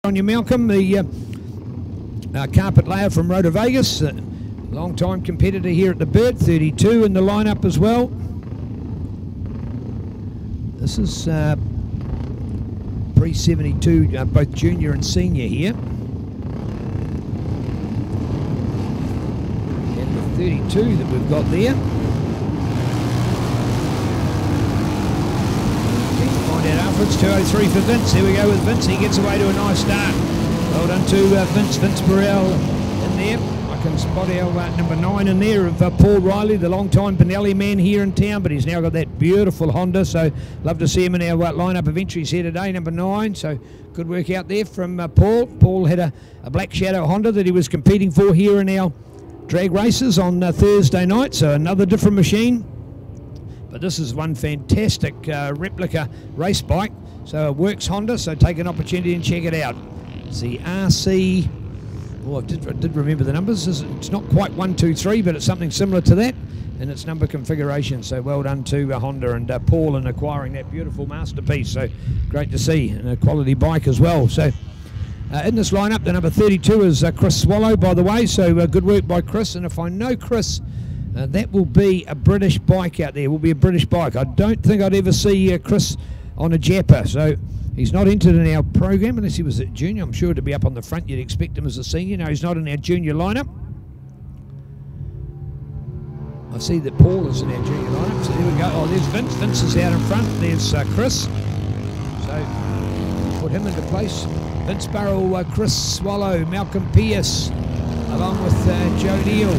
On your Malcolm, the carpet layer from Rotor Vegas, long-time competitor here at the Burt, 32 in the lineup as well. This is pre-72, both junior and senior here. And the 32 that we've got there. It's 203 for Vince. Here we go with Vince. He gets away to a nice start. Well done to Vince Burrell in there. I can spot our number 9 in there of Paul Riley, the long-time Benelli man here in town, but he's now got that beautiful Honda, so love to see him in our lineup of entries here today, number 9. So good work out there from Paul. Paul had a Black Shadow Honda that he was competing for here in our drag races on Thursday night, so another different machine. But this is one fantastic replica race bike. So it works Honda, so take an opportunity and check it out. It's the RC, oh, I did remember the numbers. It's not quite 123, but it's something similar to that in its number configuration. So well done to Honda and Paul in acquiring that beautiful masterpiece. So great to see, and a quality bike as well. So in this lineup, the number 32 is Chris Swallow, by the way. So good work by Chris, and if I know Chris, that will be a British bike out there. Will be a British bike. I don't think I'd ever see Chris on a Japper, so he's not entered in our program unless he was a junior. I'm sure to be up on the front. You'd expect him as a senior. No, he's not in our junior lineup. I see that Paul is in our junior lineup. So there we go. Oh, there's Vince. Vince is out in front. There's Chris. So put him into place. Vince Burrell, Chris Swallow, Malcolm Pierce, along with Joe Neal.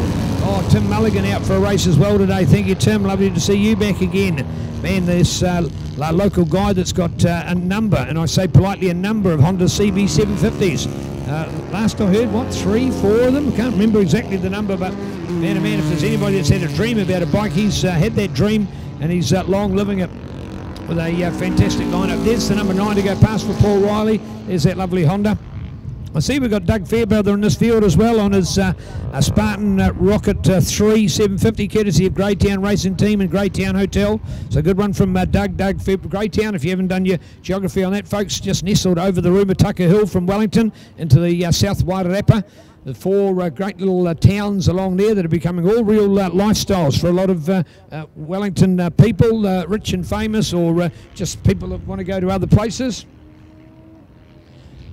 Oh, Tim Mulligan out for a race as well today. Thank you, Tim. Lovely to see you back again. Man, there's a local guy that's got a number, and I say politely a number of Honda CB 750s. Last I heard, what, 3, 4 of them? I can't remember exactly the number, but man, oh man, if there's anybody that's had a dream about a bike, he's had that dream, and he's long living it with a fantastic lineup. There's the number 9 to go past for Paul Riley. There's that lovely Honda. I see we've got Doug Fairbrother in this field as well on his Spartan Rocket 3 750, courtesy of Greytown Racing Team and Greytown Hotel. So good one from Doug Greytown. If you haven't done your geography on that, folks, just nestled over the Rumataka Hill from Wellington into the South Wairarapa. The 4 great little towns along there that are becoming all real lifestyles for a lot of Wellington people, rich and famous, or just people that want to go to other places.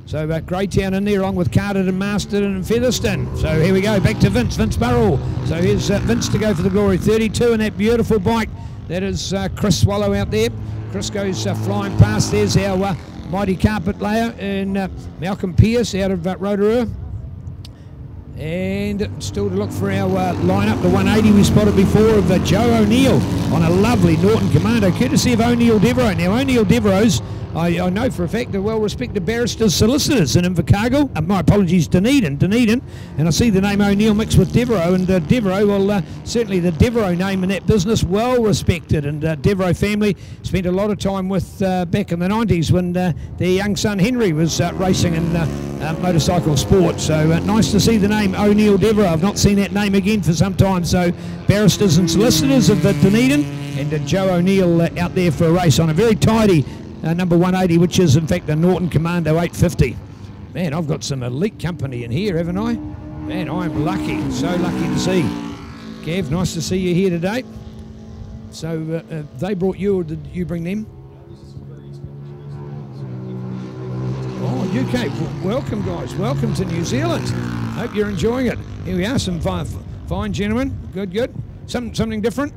So Greytown in there along with Carterton, Masterton and Featherston. So here we go, back to Vince Burrell. So here's Vince to go for the glory. 32 in that beautiful bike. That is Chris Swallow out there. Chris goes flying past. There's our mighty carpet layer and Malcolm Pierce out of Rotorua. And still to look for our lineup, the 180 we spotted before of Joe O'Neill on a lovely Norton Commando, courtesy of O'Neill Devereux. Now O'Neill Devereux's, I know for a fact, they're well-respected barristers, solicitors in Invercargill. My apologies, Dunedin. And I see the name O'Neill mixed with Devereux, and Devereux, well, certainly the Devereux name in that business, well-respected. And Devereux family spent a lot of time with back in the 90s when their young son Henry was racing in motorcycle sport. So nice to see the name O'Neill Devereux. I've not seen that name again for some time. So barristers and solicitors of Dunedin, and Joe O'Neill out there for a race on a very tidy number 180, which is in fact a Norton Commando 850. Man, I've got some elite company in here, haven't I? Man, I'm lucky, so lucky to see. Gav, nice to see you here today. So they brought you, or did you bring them? Oh, UK, welcome guys, welcome to New Zealand. Hope you're enjoying it. Here we are, some fine gentlemen, good. Something different?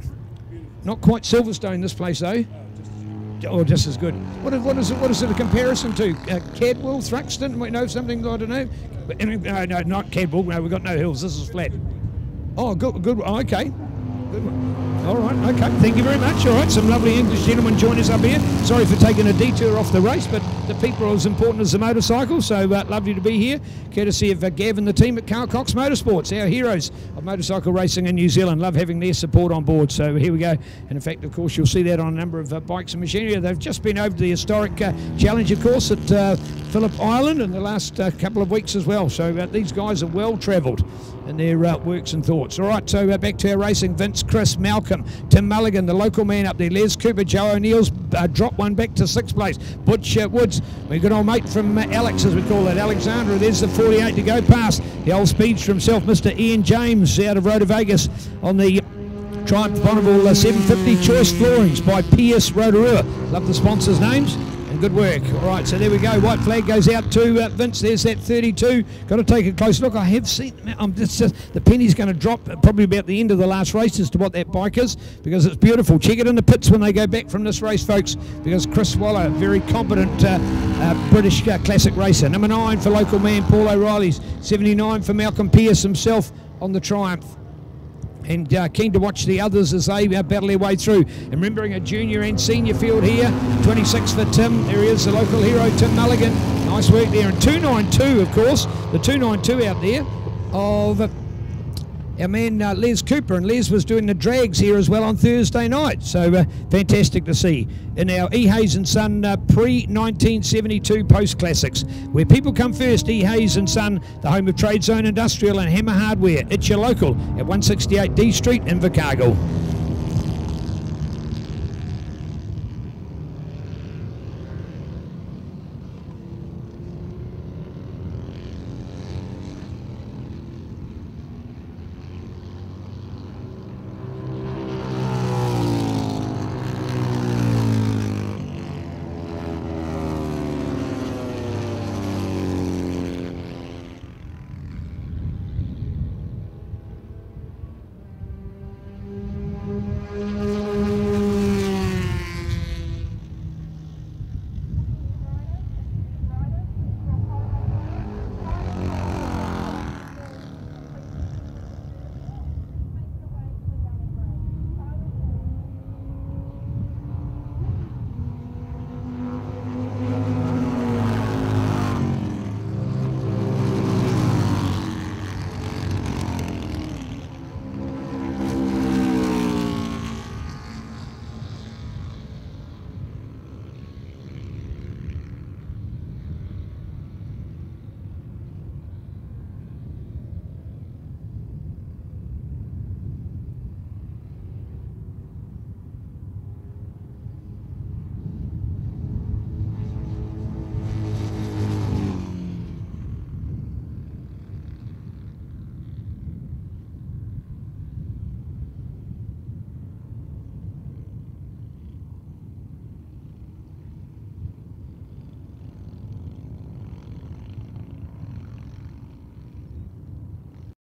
Not quite Silverstone this place though. Or just as good. What is it a comparison to? Cadwell, Thruxton? We know something, I don't know. No, not Cadwell. No, we've got no hills. This is flat. Oh, good. Oh, okay. Good one. All right, okay. Thank you very much. All right, some lovely English gentlemen join us up here. Sorry for taking a detour off the race, but the people are as important as the motorcycle, so lovely to be here. Courtesy of Gav and the team at Carl Cox Motorsports, our heroes of motorcycle racing in New Zealand. Love having their support on board, so here we go. And in fact, of course, you'll see that on a number of bikes and machinery. They've just been over the historic Challenger course at Phillip Island in the last couple of weeks as well, so these guys are well travelled in their works and thoughts. All right, so back to our racing. Vince, Chris, Malcolm, Tim Mulligan, the local man up there, Les Cooper, Joe O'Neill's dropped one back to 6th place. Butch Woods points. We've got our mate from Alex, as we call it, Alexandra. There's the 48 to go past. The old speedster himself, Mr. Ian James, out of Rotor Vegas on the Triumph Bonneville 750 Choice Floorings by Pierce Rotorua. Love the sponsors' names. Good work. All right, so there we go. White flag goes out to Vince. There's that 32. Got to take a close look. I have seen. The penny's going to drop probably about the end of the last race as to what that bike is, because it's beautiful. Check it in the pits when they go back from this race, folks, because Chris Waller, very competent British classic racer. Number 9 for local man Paul O'Reilly's. 79 for Malcolm Pierce himself on the Triumph. And keen to watch the others as they battle their way through. And remembering a junior and senior field here. 26 for Tim. There he is, the local hero, Tim Mulligan. Nice work there. And 292, of course, the 292 out there of our man Les Cooper. And Les was doing the drags here as well on Thursday night. So fantastic to see. In our E. Hayes & Son pre-1972 post-classics, where people come first. E. Hayes & Son, the home of Trade Zone Industrial and Hammer Hardware. It's your local at 168 D Street in Invercargill.